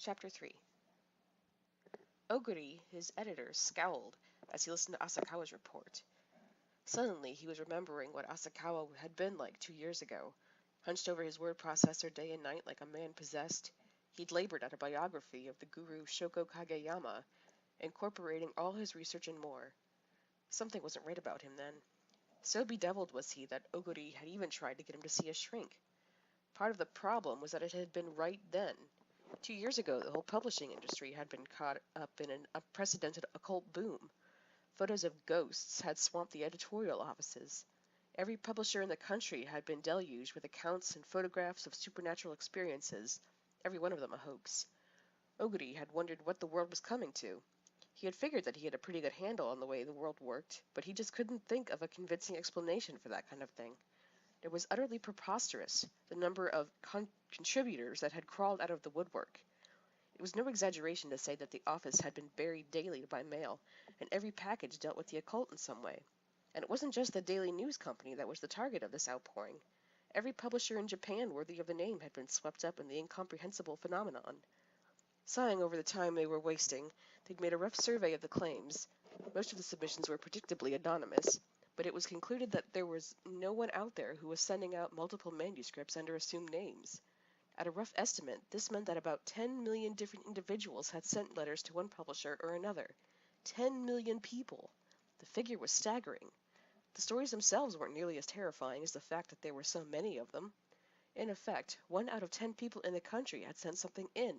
Chapter 3. Oguri, his editor, scowled as he listened to Asakawa's report. Suddenly, he was remembering what Asakawa had been like 2 years ago. Hunched over his word processor day and night like a man possessed, he'd labored at a biography of the guru Shoko Kageyama, incorporating all his research and more. Something wasn't right about him then. So bedeviled was he that Oguri had even tried to get him to see a shrink. Part of the problem was that it had been right then. 2 years ago, the whole publishing industry had been caught up in an unprecedented occult boom. Photos of ghosts had swamped the editorial offices. Every publisher in the country had been deluged with accounts and photographs of supernatural experiences, every one of them a hoax. Oguri had wondered what the world was coming to. He had figured that he had a pretty good handle on the way the world worked, but he just couldn't think of a convincing explanation for that kind of thing. It was utterly preposterous, the number of contributors that had crawled out of the woodwork. It was no exaggeration to say that the office had been buried daily by mail, and every package dealt with the occult in some way. And it wasn't just the Daily News Company that was the target of this outpouring. Every publisher in Japan worthy of the name had been swept up in the incomprehensible phenomenon. Sighing over the time they were wasting, they'd made a rough survey of the claims. Most of the submissions were predictably anonymous, but it was concluded that there was no one out there who was sending out multiple manuscripts under assumed names. At a rough estimate, this meant that about 10 million different individuals had sent letters to one publisher or another. 10 million people! The figure was staggering. The stories themselves weren't nearly as terrifying as the fact that there were so many of them. In effect, 1 out of 10 people in the country had sent something in,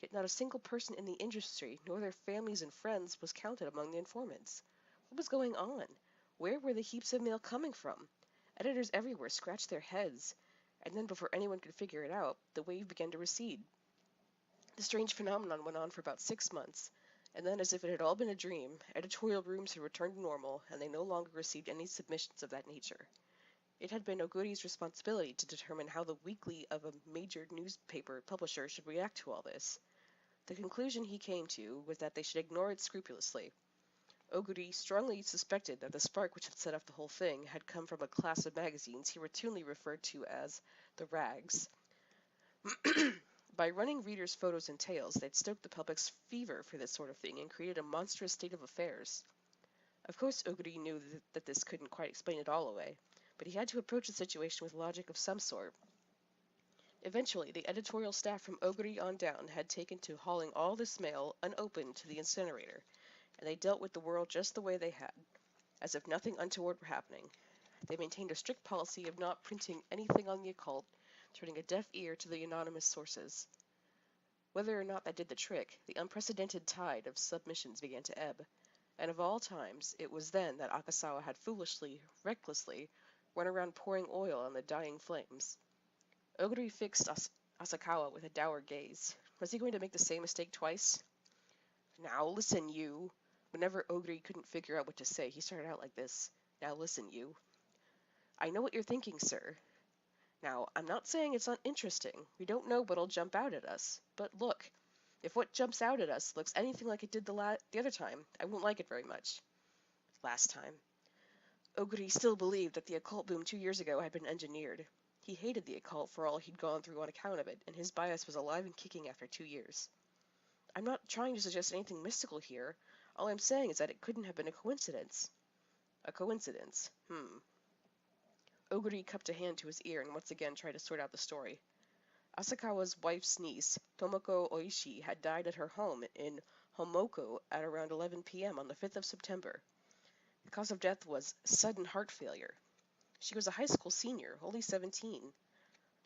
yet not a single person in the industry, nor their families and friends, was counted among the informants. What was going on? Where were the heaps of mail coming from? Editors everywhere scratched their heads, and then before anyone could figure it out, the wave began to recede. The strange phenomenon went on for about 6 months, and then, as if it had all been a dream, editorial rooms had returned to normal, and they no longer received any submissions of that nature. It had been Oguri's responsibility to determine how the weekly of a major newspaper publisher should react to all this. The conclusion he came to was that they should ignore it scrupulously. Oguri strongly suspected that the spark which had set off the whole thing had come from a class of magazines he routinely referred to as the rags. By running readers' photos and tales, they'd stoked the public's fever for this sort of thing and created a monstrous state of affairs. Of course, Oguri knew that this couldn't quite explain it all away, but he had to approach the situation with logic of some sort. Eventually, the editorial staff from Oguri on down had taken to hauling all this mail unopened to the incinerator, and they dealt with the world just the way they had, as if nothing untoward were happening. They maintained a strict policy of not printing anything on the occult, turning a deaf ear to the anonymous sources. Whether or not that did the trick, the unprecedented tide of submissions began to ebb, and of all times, it was then that Akasawa had foolishly, recklessly, run around pouring oil on the dying flames. Oguri fixed Asakawa with a dour gaze. Was he going to make the same mistake twice? Now listen, you. Whenever Oguri couldn't figure out what to say, he started out like this. Now listen, you. I know what you're thinking, sir. Now, I'm not saying it's uninteresting. We don't know what'll jump out at us. But look, if what jumps out at us looks anything like it did the other time, I won't like it very much. Last time. Oguri still believed that the occult boom 2 years ago had been engineered. He hated the occult for all he'd gone through on account of it, and his bias was alive and kicking after 2 years. I'm not trying to suggest anything mystical here. All I'm saying is that it couldn't have been a coincidence. A coincidence. Oguri cupped a hand to his ear and once again tried to sort out the story. Asakawa's wife's niece, Tomoko Oishi, had died at her home in Homoko at around 11 p.m. on the 5th of September. The cause of death was sudden heart failure. She was a high school senior, only 17.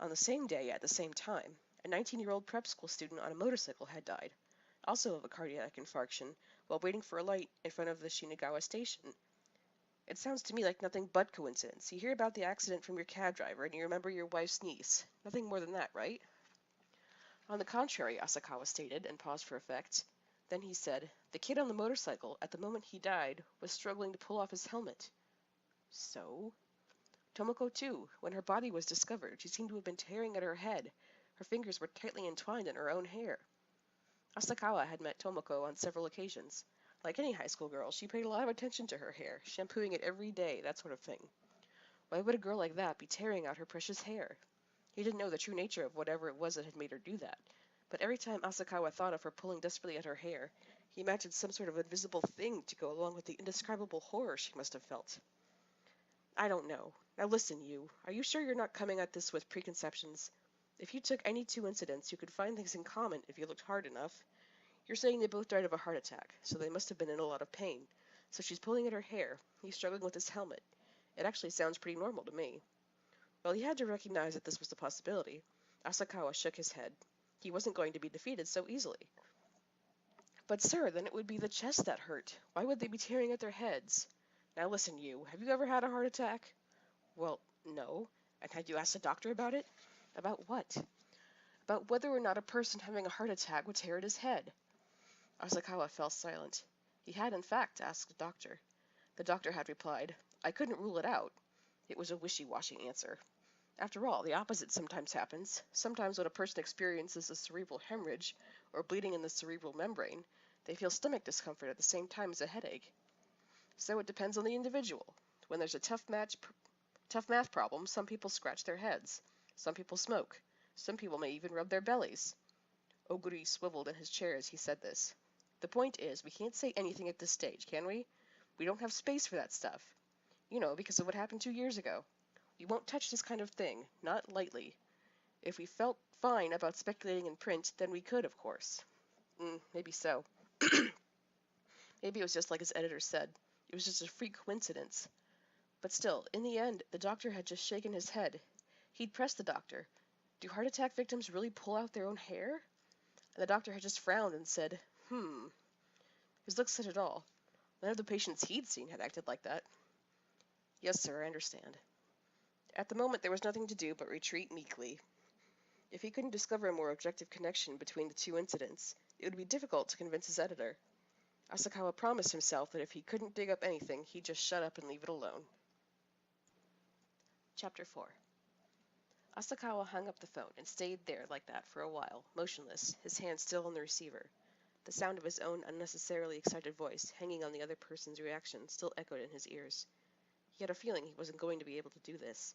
On the same day, at the same time, a 19-year-old prep school student on a motorcycle had died, also of a cardiac infarction, while waiting for a light in front of the Shinagawa station. It sounds to me like nothing but coincidence. You hear about the accident from your cab driver, and you remember your wife's niece. Nothing more than that, right? On the contrary, Asakawa stated, and paused for effect. Then he said, the kid on the motorcycle, at the moment he died, was struggling to pull off his helmet. So? Tomoko, too. When her body was discovered, she seemed to have been tearing at her head. Her fingers were tightly entwined in her own hair. Asakawa had met Tomoko on several occasions. Like any high school girl, she paid a lot of attention to her hair, shampooing it every day, that sort of thing. Why would a girl like that be tearing out her precious hair? He didn't know the true nature of whatever it was that had made her do that, But every time Asakawa thought of her pulling desperately at her hair, he imagined some sort of invisible thing to go along with the indescribable horror she must have felt. I don't know. Now listen, you. Are you sure you're not coming at this with preconceptions? If you took any two incidents, you could find things in common if you looked hard enough. You're saying they both died of a heart attack, so they must have been in a lot of pain. So she's pulling at her hair. He's struggling with his helmet. It actually sounds pretty normal to me. Well, he had to recognize that this was a possibility. Asakawa shook his head. He wasn't going to be defeated so easily. But sir, then it would be the chest that hurt. Why would they be tearing at their heads? Now listen, you. Have you ever had a heart attack? Well, no. And had you asked a doctor about it? About what? About whether or not a person having a heart attack would tear at his head. Asakawa fell silent. He had, in fact, asked a doctor. The doctor had replied, I couldn't rule it out. It was a wishy-washy answer. After all, the opposite sometimes happens. Sometimes when a person experiences a cerebral hemorrhage or bleeding in the cerebral membrane, they feel stomach discomfort at the same time as a headache. So it depends on the individual. When there's a tough math problem, some people scratch their heads. Some people smoke. Some people may even rub their bellies. Oguri swiveled in his chair as he said this. The point is, we can't say anything at this stage, can we? We don't have space for that stuff. You know, because of what happened 2 years ago. We won't touch this kind of thing, not lightly. If we felt fine about speculating in print, then we could, of course. Maybe so. Maybe it was just like his editor said. It was just a freak coincidence. But still, in the end, the doctor had just shaken his head. He'd pressed the doctor. Do heart attack victims really pull out their own hair? And the doctor had just frowned and said, His looks said it all. None of the patients he'd seen had acted like that. Yes, sir, I understand. At the moment, there was nothing to do but retreat meekly. If he couldn't discover a more objective connection between the two incidents, it would be difficult to convince his editor. Asakawa promised himself that if he couldn't dig up anything, he'd just shut up and leave it alone. Chapter 4. Asakawa hung up the phone and stayed there like that for a while, motionless, his hand still on the receiver. The sound of his own unnecessarily excited voice, hanging on the other person's reaction, still echoed in his ears. He had a feeling he wasn't going to be able to do this.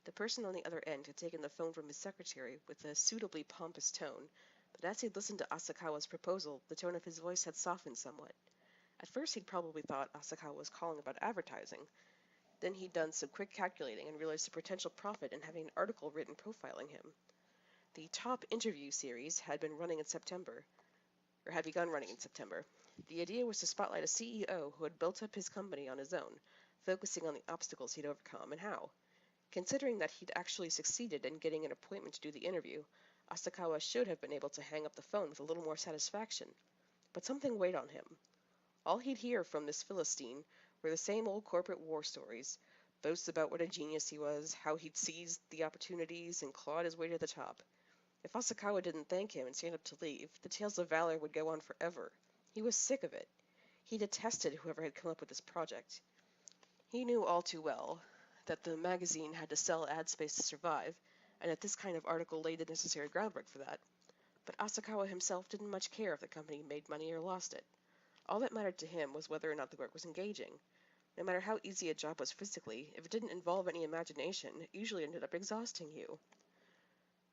The person on the other end had taken the phone from his secretary with a suitably pompous tone, but as he'd listened to Asakawa's proposal, the tone of his voice had softened somewhat. At first he'd probably thought Asakawa was calling about advertising. Then he'd done some quick calculating and realized the potential profit in having an article written profiling him. The Top Interview series had begun running in September. The idea was to spotlight a CEO who had built up his company on his own, focusing on the obstacles he'd overcome and how. Considering that he'd actually succeeded in getting an appointment to do the interview, Asakawa should have been able to hang up the phone with a little more satisfaction. But something weighed on him. All he'd hear from this Philistine were the same old corporate war stories, boasts about what a genius he was, how he'd seized the opportunities and clawed his way to the top. If Asakawa didn't thank him and stand up to leave, the tales of valor would go on forever. He was sick of it. He detested whoever had come up with this project. He knew all too well that the magazine had to sell ad space to survive, and that this kind of article laid the necessary groundwork for that. But Asakawa himself didn't much care if the company made money or lost it. All that mattered to him was whether or not the work was engaging. No matter how easy a job was physically, if it didn't involve any imagination, it usually ended up exhausting you.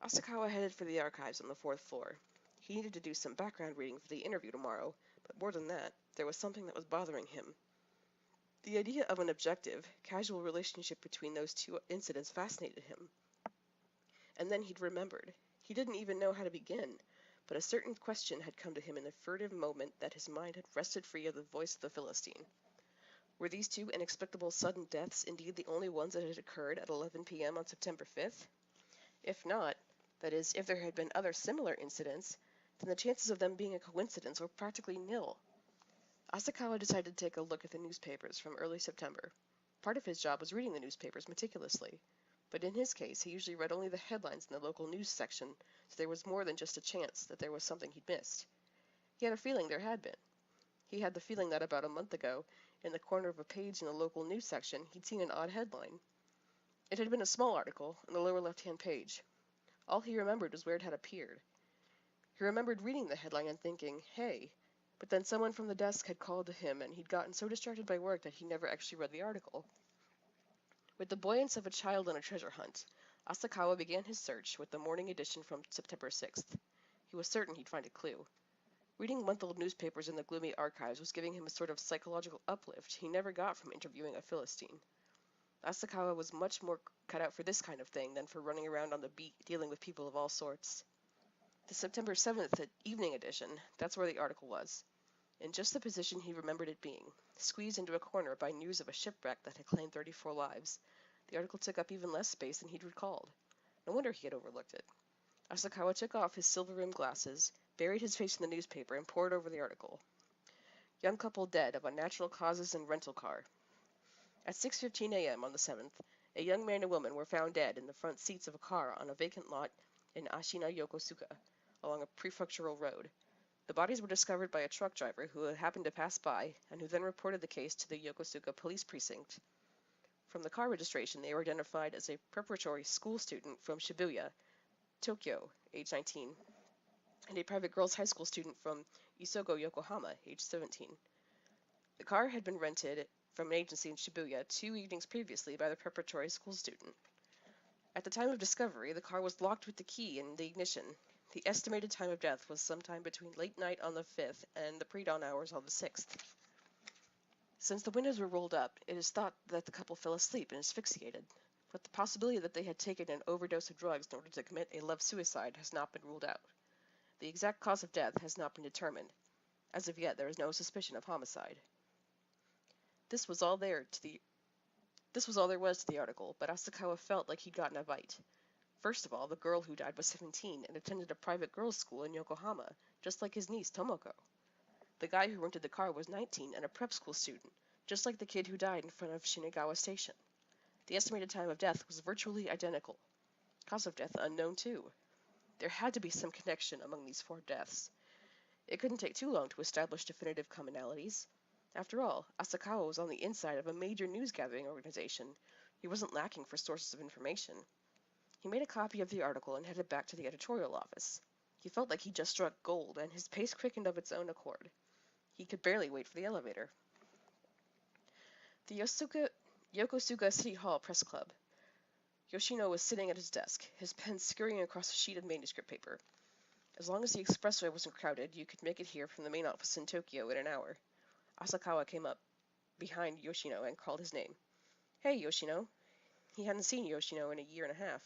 Asakawa headed for the archives on the 4th floor. He needed to do some background reading for the interview tomorrow, but more than that, there was something that was bothering him. The idea of an objective, casual relationship between those two incidents fascinated him. And then he'd remembered. He didn't even know how to begin, but a certain question had come to him in the furtive moment that his mind had wrested free of the voice of the Philistine. Were these two inexplicable sudden deaths indeed the only ones that had occurred at 11 p.m. on September 5th? If not, that is, if there had been other similar incidents, then the chances of them being a coincidence were practically nil. Asakawa decided to take a look at the newspapers from early September. Part of his job was reading the newspapers meticulously, but in his case he usually read only the headlines in the local news section, so there was more than just a chance that there was something he'd missed. He had a feeling there had been. He had the feeling that about a month ago, in the corner of a page in the local news section, he'd seen an odd headline. It had been a small article, on the lower left-hand page. All he remembered was where it had appeared. He remembered reading the headline and thinking, hey, but then someone from the desk had called to him and he'd gotten so distracted by work that he never actually read the article. With the buoyance of a child on a treasure hunt, Asakawa began his search with the morning edition from September 6th. He was certain he'd find a clue. Reading month-old newspapers in the gloomy archives was giving him a sort of psychological uplift he never got from interviewing a Philistine. Asakawa was much more cut out for this kind of thing than for running around on the beat dealing with people of all sorts. The September 7th evening edition, that's where the article was. In just the position he remembered it being, squeezed into a corner by news of a shipwreck that had claimed 34 lives. The article took up even less space than he'd recalled. No wonder he had overlooked it. Asakawa took off his silver-rimmed glasses, buried his face in the newspaper, and pored over the article. Young couple dead of unnatural causes in rental car. At 6:15 a.m. on the 7th, a young man and woman were found dead in the front seats of a car on a vacant lot in Ashina Yokosuka, along a prefectural road. The bodies were discovered by a truck driver who had happened to pass by and who then reported the case to the Yokosuka police precinct. From the car registration, they were identified as a preparatory school student from Shibuya, Tokyo, age 19, and a private girls' high school student from Isogo, Yokohama, age 17. The car had been rented from an agency in Shibuya 2 evenings previously by the preparatory school student. At the time of discovery, the car was locked with the key in the ignition. The estimated time of death was sometime between late night on the 5th and the pre-dawn hours on the 6th. Since the windows were rolled up, it is thought that the couple fell asleep and asphyxiated, but the possibility that they had taken an overdose of drugs in order to commit a love-suicide has not been ruled out. The exact cause of death has not been determined. As of yet, there is no suspicion of homicide. This was all there was to the article, but Asakawa felt like he'd gotten a bite. First of all, the girl who died was 17 and attended a private girls' school in Yokohama, just like his niece Tomoko. The guy who rented the car was 19 and a prep school student, just like the kid who died in front of Shinagawa Station. The estimated time of death was virtually identical. Cause of death unknown too. There had to be some connection among these 4 deaths. It couldn't take too long to establish definitive commonalities. After all, Asakawa was on the inside of a major news-gathering organization. He wasn't lacking for sources of information. He made a copy of the article and headed back to the editorial office. He felt like he'd just struck gold, and his pace quickened of its own accord. He could barely wait for the elevator. The Yokosuka City Hall Press Club. Yoshino was sitting at his desk, his pen scurrying across a sheet of manuscript paper. As long as the expressway wasn't crowded, you could make it here from the main office in Tokyo in an hour. Asakawa came up behind Yoshino and called his name. Hey, Yoshino. He hadn't seen Yoshino in a year and a half.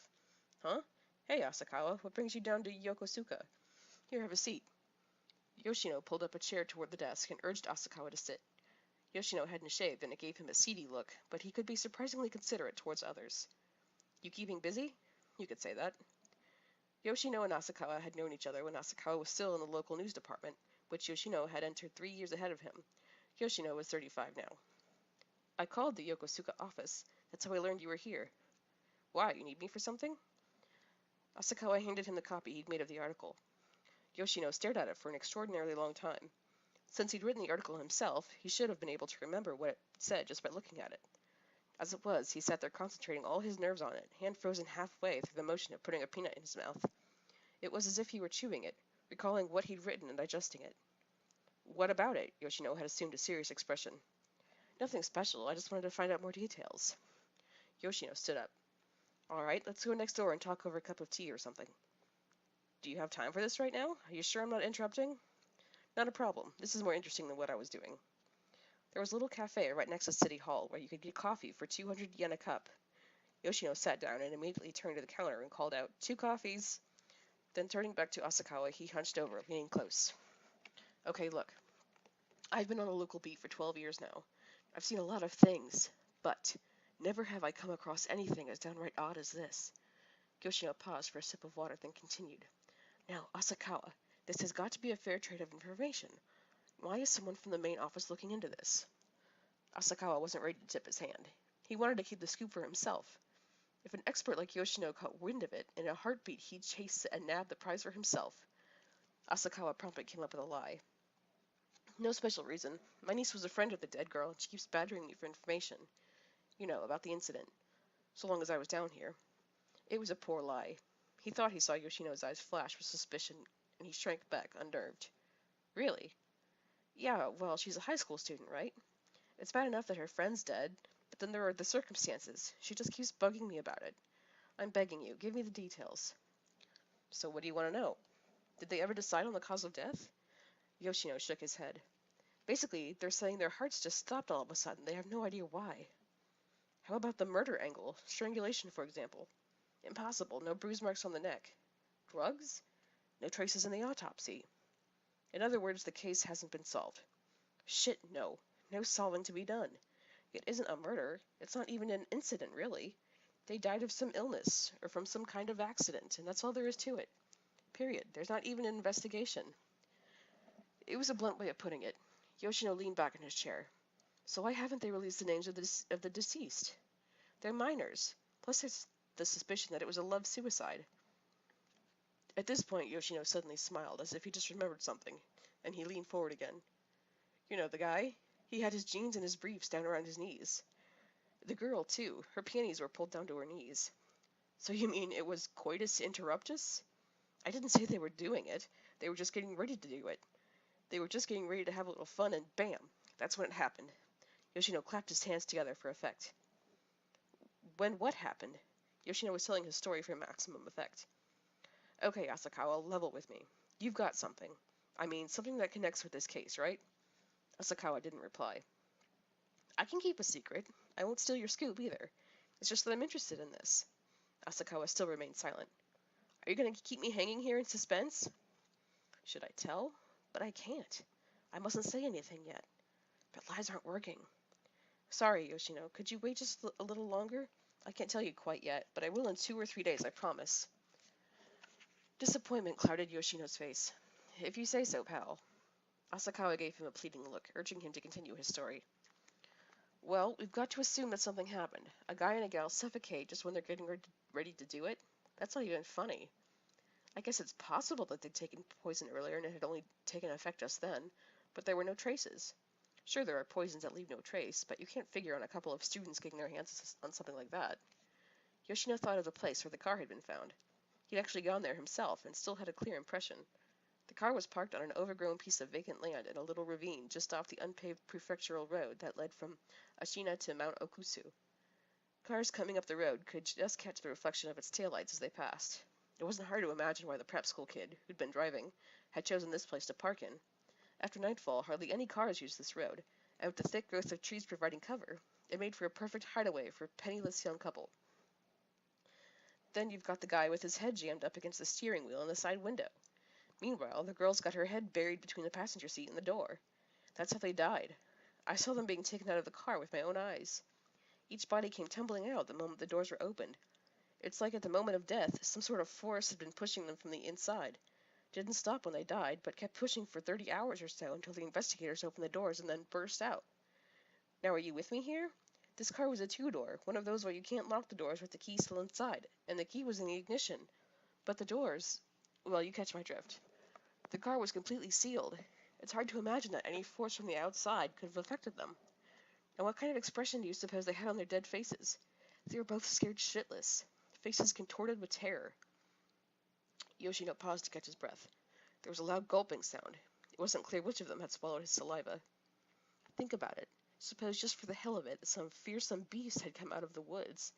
Huh? Hey, Asakawa, what brings you down to Yokosuka? Here, have a seat. Yoshino pulled up a chair toward the desk and urged Asakawa to sit. Yoshino hadn't shaved, and it gave him a seedy look, but he could be surprisingly considerate towards others. You keeping busy? You could say that. Yoshino and Asakawa had known each other when Asakawa was still in the local news department, which Yoshino had entered 3 years ahead of him. Yoshino was 35 now. I called the Yokosuka office. That's how I learned you were here. Why, you need me for something? Asakawa handed him the copy he'd made of the article. Yoshino stared at it for an extraordinarily long time. Since he'd written the article himself, he should have been able to remember what it said just by looking at it. As it was, he sat there concentrating all his nerves on it, hand frozen halfway through the motion of putting a peanut in his mouth. It was as if he were chewing it, recalling what he'd written and digesting it. What about it? Yoshino had assumed a serious expression. Nothing special, I just wanted to find out more details. Yoshino stood up. All right, let's go next door and talk over a cup of tea or something. Do you have time for this right now? Are you sure I'm not interrupting? Not a problem. This is more interesting than what I was doing. There was a little cafe right next to City Hall where you could get coffee for 200 yen a cup. Yoshino sat down and immediately turned to the counter and called out, 2 coffees. Then turning back to Asakawa, he hunched over, leaning close. Okay, look. I've been on the local beat for 12 years now. I've seen a lot of things, but never have I come across anything as downright odd as this. Yoshino paused for a sip of water, then continued. Now, Asakawa, this has got to be a fair trade of information. Why is someone from the main office looking into this? Asakawa wasn't ready to tip his hand. He wanted to keep the scoop for himself. If an expert like Yoshino caught wind of it, in a heartbeat he'd chase and nab the prize for himself. Asakawa promptly came up with a lie. No special reason. My niece was a friend of the dead girl, and she keeps badgering me for information. You know, about the incident. So long as I was down here. It was a poor lie. He thought he saw Yoshino's eyes flash with suspicion, and he shrank back, unnerved. Really? Yeah, well, she's a high school student, right? It's bad enough that her friend's dead, but then there are the circumstances. She just keeps bugging me about it. I'm begging you, give me the details. So what do you want to know? Did they ever decide on the cause of death? Yoshino shook his head. Basically, they're saying their hearts just stopped all of a sudden. They have no idea why. How about the murder angle? Strangulation, for example. Impossible. No bruise marks on the neck. Drugs? No traces in the autopsy. In other words, the case hasn't been solved. Shit, no. No solving to be done. It isn't a murder. It's not even an incident, really. They died of some illness, or from some kind of accident, and that's all there is to it. Period. There's not even an investigation. It was a blunt way of putting it. Yoshino leaned back in his chair. So why haven't they released the names of the deceased? They're minors. Plus there's the suspicion that it was a love suicide. At this point, Yoshino suddenly smiled, as if he just remembered something, and he leaned forward again. You know the guy? He had his jeans and his briefs down around his knees. The girl, too. Her panties were pulled down to her knees. So you mean it was coitus interruptus? I didn't say they were doing it. They were just getting ready to do it. They were just getting ready to have a little fun, and bam! That's when it happened. Yoshino clapped his hands together for effect. When what happened? Yoshino was telling his story for maximum effect. Okay, Asakawa, level with me. You've got something. I mean, something that connects with this case, right? Asakawa didn't reply. I can keep a secret. I won't steal your scoop, either. It's just that I'm interested in this. Asakawa still remained silent. Are you going to keep me hanging here in suspense? Should I tell? But I can't. I mustn't say anything yet. But lies aren't working. Sorry, Yoshino. Could you wait just a little longer? I can't tell you quite yet, but I will in 2 or 3 days, I promise. Disappointment clouded Yoshino's face. If you say so, pal. Asakawa gave him a pleading look, urging him to continue his story. Well, we've got to assume that something happened. A guy and a gal suffocate just when they're getting ready to do it? That's not even funny. I guess it's possible that they'd taken poison earlier and it had only taken effect just then, but there were no traces. Sure, there are poisons that leave no trace, but you can't figure on a couple of students getting their hands on something like that. Yoshino thought of the place where the car had been found. He'd actually gone there himself and still had a clear impression. The car was parked on an overgrown piece of vacant land in a little ravine just off the unpaved prefectural road that led from Ashina to Mount Okusu. Cars coming up the road could just catch the reflection of its taillights as they passed. It wasn't hard to imagine why the prep school kid, who'd been driving, had chosen this place to park in. After nightfall, hardly any cars used this road, and with the thick growth of trees providing cover, it made for a perfect hideaway for a penniless young couple. Then you've got the guy with his head jammed up against the steering wheel in the side window. Meanwhile, the girl's got her head buried between the passenger seat and the door. That's how they died. I saw them being taken out of the car with my own eyes. Each body came tumbling out the moment the doors were opened. It's like at the moment of death, some sort of force had been pushing them from the inside. Didn't stop when they died, but kept pushing for 30 hours or so until the investigators opened the doors and then burst out. Now are you with me here? This car was a two-door, one of those where you can't lock the doors with the key still inside, and the key was in the ignition. But the doors, well, you catch my drift. The car was completely sealed. It's hard to imagine that any force from the outside could have affected them. And what kind of expression do you suppose they had on their dead faces? They were both scared shitless, faces contorted with terror. Yoshino paused to catch his breath. There was a loud gulping sound. It wasn't clear which of them had swallowed his saliva. Think about it. Suppose just for the hell of it, some fearsome beast had come out of the woods.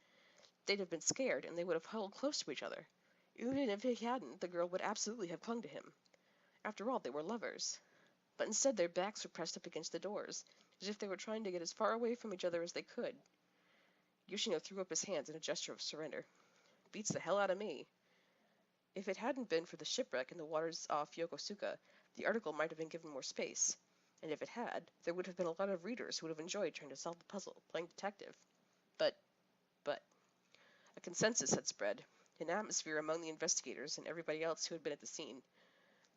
They'd have been scared, and they would have huddled close to each other. Even if he hadn't, the girl would absolutely have clung to him. After all, they were lovers. But instead their backs were pressed up against the doors, as if they were trying to get as far away from each other as they could. Yoshino threw up his hands in a gesture of surrender. Beats the hell out of me. If it hadn't been for the shipwreck in the waters off Yokosuka, the article might have been given more space. And if it had, there would have been a lot of readers who would have enjoyed trying to solve the puzzle, playing detective. But, a consensus had spread, an atmosphere among the investigators and everybody else who had been at the scene.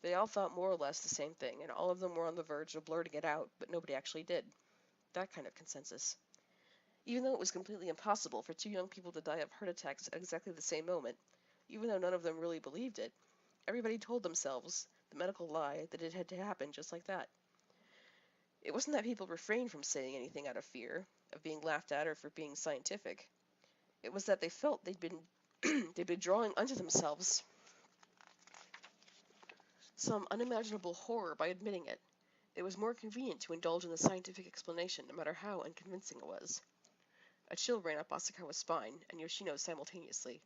They all thought more or less the same thing, and all of them were on the verge of blurting it out, but nobody actually did. That kind of consensus. Even though it was completely impossible for two young people to die of heart attacks at exactly the same moment, even though none of them really believed it, everybody told themselves, the medical lie, that it had to happen just like that. It wasn't that people refrained from saying anything out of fear, of being laughed at or for being scientific. It was that they felt they'd been they'd been drawing unto themselves some unimaginable horror by admitting it. It was more convenient to indulge in the scientific explanation, no matter how unconvincing it was. A chill ran up Asakawa's spine, and Yoshino's simultaneously.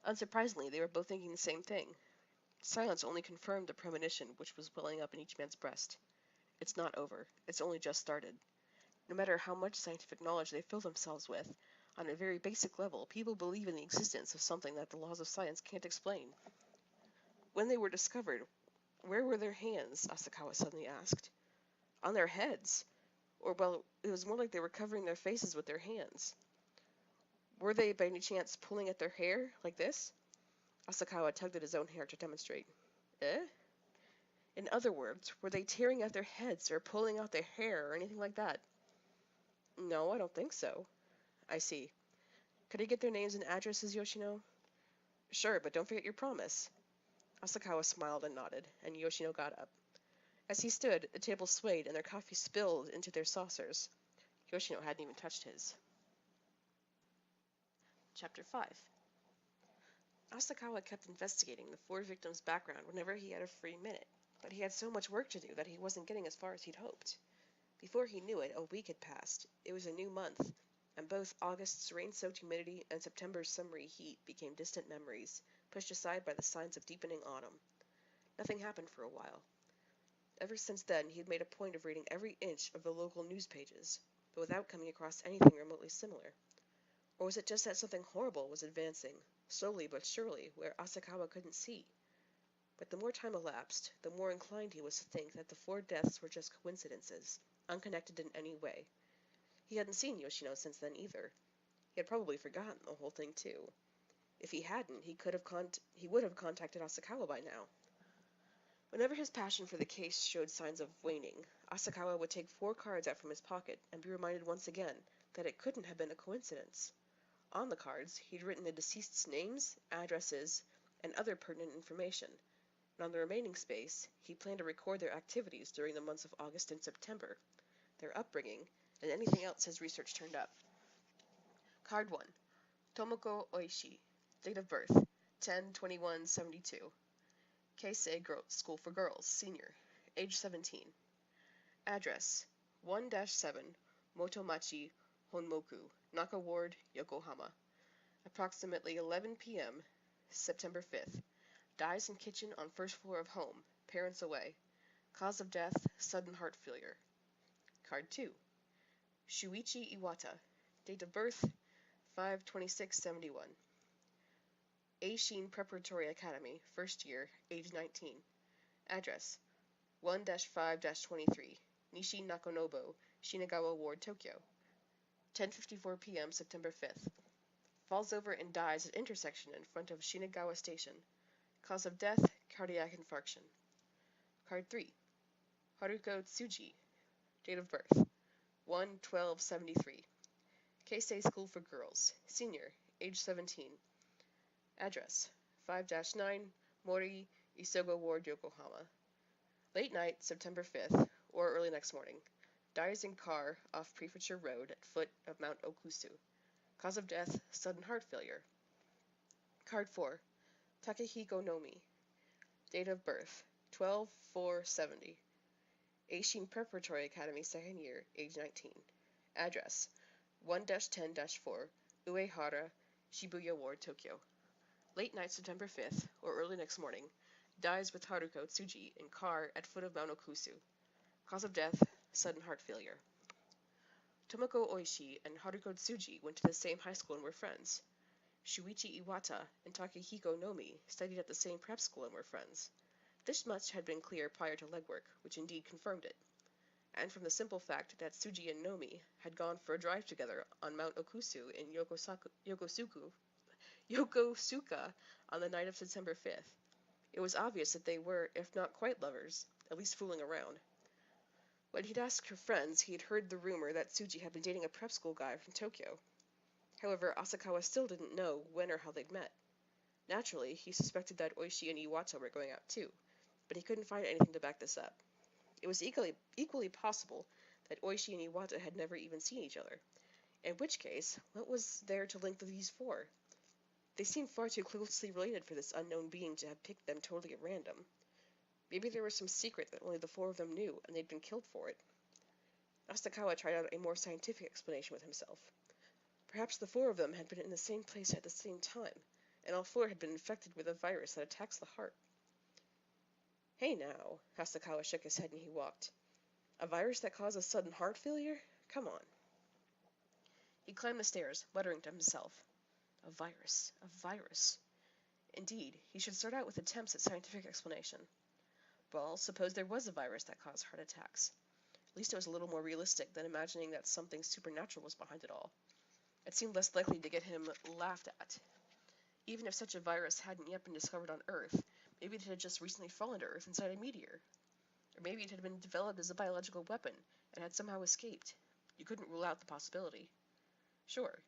Unsurprisingly, they were both thinking the same thing. Silence only confirmed the premonition which was welling up in each man's breast. It's not over. It's only just started. No matter how much scientific knowledge they fill themselves with, on a very basic level, people believe in the existence of something that the laws of science can't explain. When they were discovered, where were their hands? Asakawa suddenly asked. On their heads. Or, well, it was more like they were covering their faces with their hands. Were they, by any chance, pulling at their hair, like this? Asakawa tugged at his own hair to demonstrate. Eh? In other words, were they tearing at their heads or pulling out their hair or anything like that? No, I don't think so. I see. Could I get their names and addresses, Yoshino? Sure, but don't forget your promise. Asakawa smiled and nodded, and Yoshino got up. As he stood, the table swayed and their coffee spilled into their saucers. Yoshino hadn't even touched his. Chapter 5. Asakawa kept investigating the four victims' background whenever he had a free minute, but he had so much work to do that he wasn't getting as far as he'd hoped. Before he knew it, a week had passed. It was a new month, and both August's rain-soaked humidity and September's summery heat became distant memories, pushed aside by the signs of deepening autumn. Nothing happened for a while. Ever since then, he had made a point of reading every inch of the local news pages, but without coming across anything remotely similar. Or was it just that something horrible was advancing, slowly but surely, where Asakawa couldn't see? But the more time elapsed, the more inclined he was to think that the four deaths were just coincidences, unconnected in any way. He hadn't seen Yoshino since then either. He had probably forgotten the whole thing too. If he hadn't, he would have contacted Asakawa by now. Whenever his passion for the case showed signs of waning, Asakawa would take 4 cards out from his pocket and be reminded once again that it couldn't have been a coincidence. On the cards, he'd written the deceased's names, addresses, and other pertinent information, and on the remaining space, he planned to record their activities during the months of August and September, their upbringing, and anything else his research turned up. Card 1. Tomoko Oishi. Date of birth, 10/21/72. Keisei School for Girls, Senior. Age 17. Address, 1-7, Motomachi, Honmoku, Naka Ward, Yokohama. Approximately 11 p.m., September 5th. Dies in kitchen on first floor of home. Parents away. Cause of death, sudden heart failure. Card 2. Shuichi Iwata. Date of birth, 5/26/71. Eishin Preparatory Academy, first year, age 19. Address, 1-5-23, Nishi Nakonobo, Shinagawa Ward, Tokyo. 10:54 p.m., September 5th. Falls over and dies at intersection in front of Shinagawa Station. Cause of death, cardiac infarction. Card 3. Haruko Tsuji. Date of birth, 1/12/73. Keisei School for Girls, Senior, age 17. Address, 5-9, Mori, Isogo Ward, Yokohama. Late night, September 5th, or early next morning. Dies in car off Prefecture Road at foot of Mount Okusu. Cause of death, sudden heart failure. Card 4. Takehiko Nomi. Date of birth, 12/4/70. Eishin Preparatory Academy, second year, age 19. Address, 1-10-4, Uehara, Shibuya Ward, Tokyo. Late night, September 5th, or early next morning. Dies with Haruko Tsuji in car at foot of Mount Okusu. Cause of death, sudden heart failure. Tomoko Oishi and Haruko Tsuji went to the same high school and were friends. Shuichi Iwata and Takehiko Nomi studied at the same prep school and were friends. This much had been clear prior to legwork, which indeed confirmed it. And from the simple fact that Tsuji and Nomi had gone for a drive together on Mount Okusu in Yokosuka on the night of September 5th. It was obvious that they were, if not quite lovers, at least fooling around. When he'd asked her friends, he had heard the rumor that Tsuji had been dating a prep school guy from Tokyo. However, Asakawa still didn't know when or how they'd met. Naturally, he suspected that Oishi and Iwata were going out too, but he couldn't find anything to back this up. It was equally possible that Oishi and Iwata had never even seen each other, in which case, what was there to link these four? They seemed far too closely related for this unknown being to have picked them totally at random. Maybe there was some secret that only the four of them knew, and they'd been killed for it. Asakawa tried out a more scientific explanation with himself. Perhaps the four of them had been in the same place at the same time, and all four had been infected with a virus that attacks the heart. Hey now, Hasakawa shook his head and he walked. A virus that causes sudden heart failure? Come on. He climbed the stairs, muttering to himself. A virus. A virus. Indeed, he should start out with attempts at scientific explanation. Well, suppose there was a virus that caused heart attacks. At least it was a little more realistic than imagining that something supernatural was behind it all. It seemed less likely to get him laughed at. Even if such a virus hadn't yet been discovered on Earth, maybe it had just recently fallen to Earth inside a meteor. Or maybe it had been developed as a biological weapon and had somehow escaped. You couldn't rule out the possibility. Sure,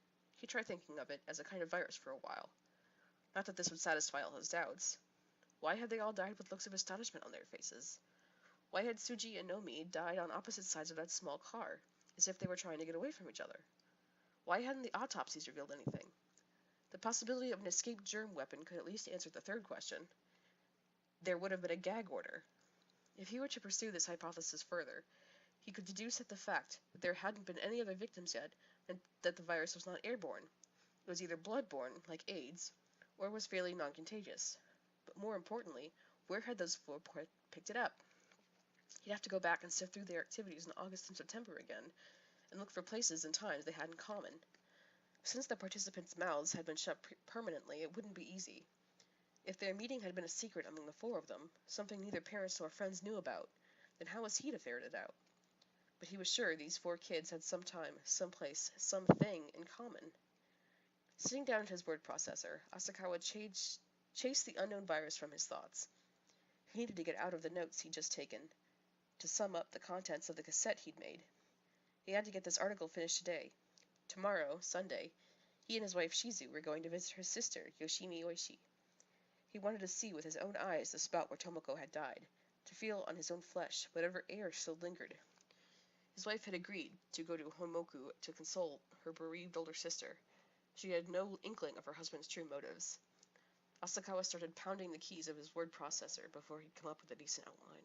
he tried thinking of it as a kind of virus for a while. Not that this would satisfy all his doubts. Why had they all died with looks of astonishment on their faces? Why had Tsuji and Nomi died on opposite sides of that small car, as if they were trying to get away from each other? Why hadn't the autopsies revealed anything? The possibility of an escaped germ weapon could at least answer the third question. There would have been a gag order. If he were to pursue this hypothesis further, he could deduce that the fact that there hadn't been any other victims yet, and that the virus was not airborne. It was either bloodborne, like AIDS, or was fairly non-contagious. But more importantly, where had those four picked it up? He'd have to go back and sift through their activities in August and September again, and look for places and times they had in common. Since the participants' mouths had been shut permanently, it wouldn't be easy. If their meeting had been a secret among the four of them, something neither parents nor friends knew about, then how was he to ferret it out? But he was sure these four kids had some time, some place, something in common. Sitting down at his word processor, Asakawa chased the unknown virus from his thoughts. He needed to get out of the notes he'd just taken, to sum up the contents of the cassette he'd made. He had to get this article finished today. Tomorrow, Sunday, he and his wife Shizu were going to visit her sister, Yoshimi Oishi. He wanted to see with his own eyes the spot where Tomoko had died, to feel on his own flesh whatever air still lingered. His wife had agreed to go to Honmoku to console her bereaved older sister. She had no inkling of her husband's true motives. Asakawa started pounding the keys of his word processor before he'd come up with a decent outline.